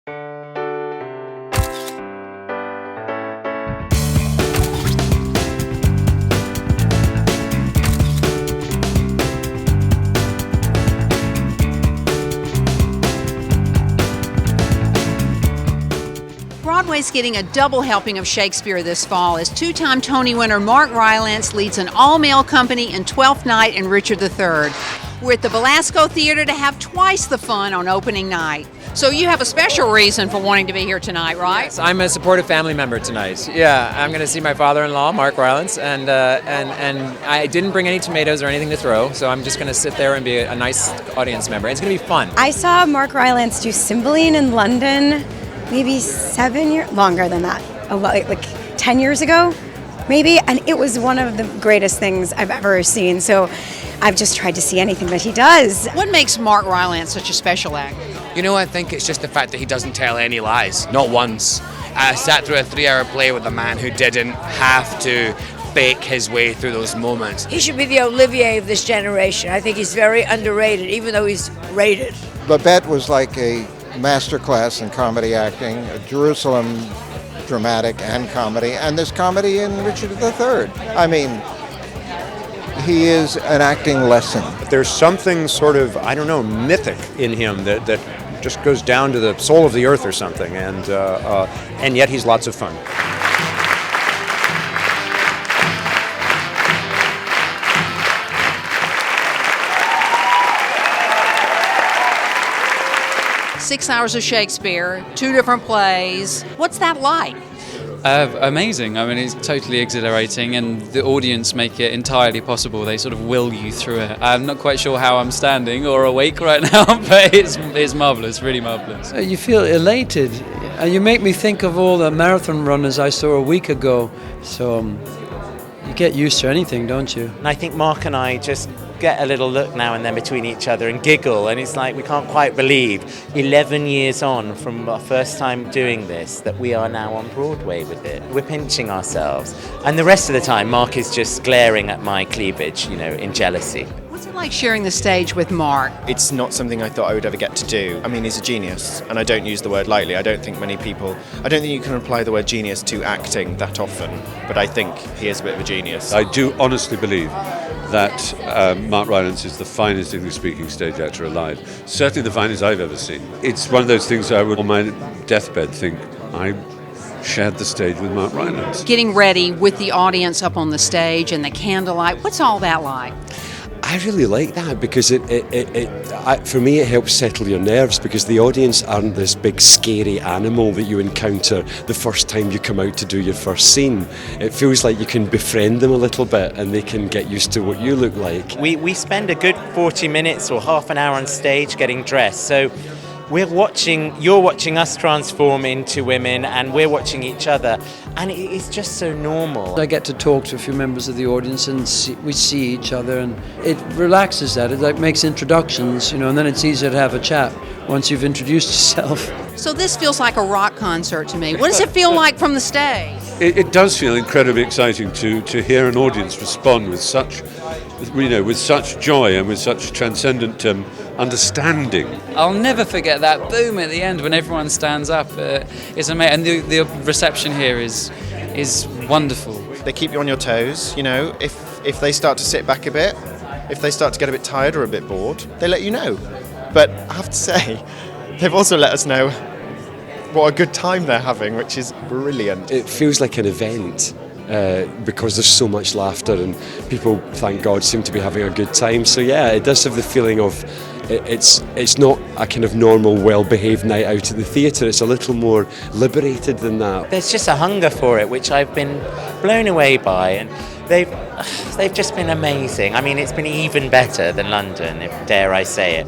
Broadway's getting a double helping of Shakespeare this fall as two-time Tony winner Mark Rylance leads an all-male company in Twelfth Night and Richard III. We're at the Belasco Theatre to have twice the fun on opening night. So you have a special reason for wanting to be here tonight, right? Yes, I'm a supportive family member tonight. Yeah, I'm going to see my father-in-law, Mark Rylance, and I didn't bring any tomatoes or anything to throw, so I'm just going to sit there and be a nice audience member. It's going to be fun. I saw Mark Rylance do Cymbeline in London maybe 7 years, longer than that, like 10 years ago, maybe, and it was one of the greatest things I've ever seen. So I've just tried to see anything that he does. What makes Mark Rylance such a special act? You know, I think it's just the fact that he doesn't tell any lies, not once. I sat through a 3-hour play with a man who didn't have to fake his way through those moments. He should be the Olivier of this generation. I think he's very underrated, even though he's rated. Babette was like a masterclass in comedy acting, a Jerusalem dramatic and comedy, and this comedy in Richard III. I mean, he is an acting lesson. There's something sort of, I don't know, mythic in him that just goes down to the soul of the earth or something, and yet he's lots of fun. Six hours of Shakespeare, 2 different plays. What's that like? Amazing. I mean, it's totally exhilarating, and the audience make it entirely possible. They sort of will you through it. I'm not quite sure how I'm standing or awake right now, but it's marvellous, really marvellous. You feel elated, and you make me think of all the marathon runners I saw a week ago. So you get used to anything, don't you? And I think Mark and I just get a little look now and then between each other and giggle, and it's like we can't quite believe 11 years on from our first time doing this that we are now on Broadway with it. We're pinching ourselves, and the rest of the time Mark is just glaring at my cleavage, you know, in jealousy. What's it like sharing the stage with Mark? It's not something I thought I would ever get to do. I mean, he's a genius, and I don't use the word lightly. I don't think you can apply the word genius to acting that often, but I think he is a bit of a genius. I do honestly believe that Mark Rylance is the finest English-speaking stage actor alive. Certainly the finest I've ever seen. It's one of those things I would, on my deathbed, think I shared the stage with Mark Rylance. Getting ready with the audience up on the stage and the candlelight, what's all that like? I really like that because for me it helps settle your nerves, because the audience aren't this big scary animal that you encounter the first time you come out to do your first scene. It feels like you can befriend them a little bit and they can get used to what you look like. We spend a good 40 minutes or half an hour on stage getting dressed, so you're watching us transform into women, and we're watching each other, and it's just so normal. I get to talk to a few members of the audience, and we see each other, and it relaxes that. It like makes introductions, you know, and then it's easier to have a chat once you've introduced yourself. So this feels like a rock concert to me. What does it feel like from the stage? It does feel incredibly exciting to hear an audience respond with such joy and with such transcendent understanding. I'll never forget that boom at the end when everyone stands up. It's amazing, and the reception here is wonderful. They keep you on your toes, you know. If they start to sit back a bit, if they start to get a bit tired or a bit bored, they let you know. But I have to say, they've also let us know what a good time they're having, which is brilliant. It feels like an event. Because there's so much laughter and people, thank God, seem to be having a good time. So yeah, it does have the feeling of it's not a kind of normal, well-behaved night out at the theatre. It's a little more liberated than that. There's just a hunger for it, which I've been blown away by, and they've just been amazing. I mean, it's been even better than London, if dare I say it.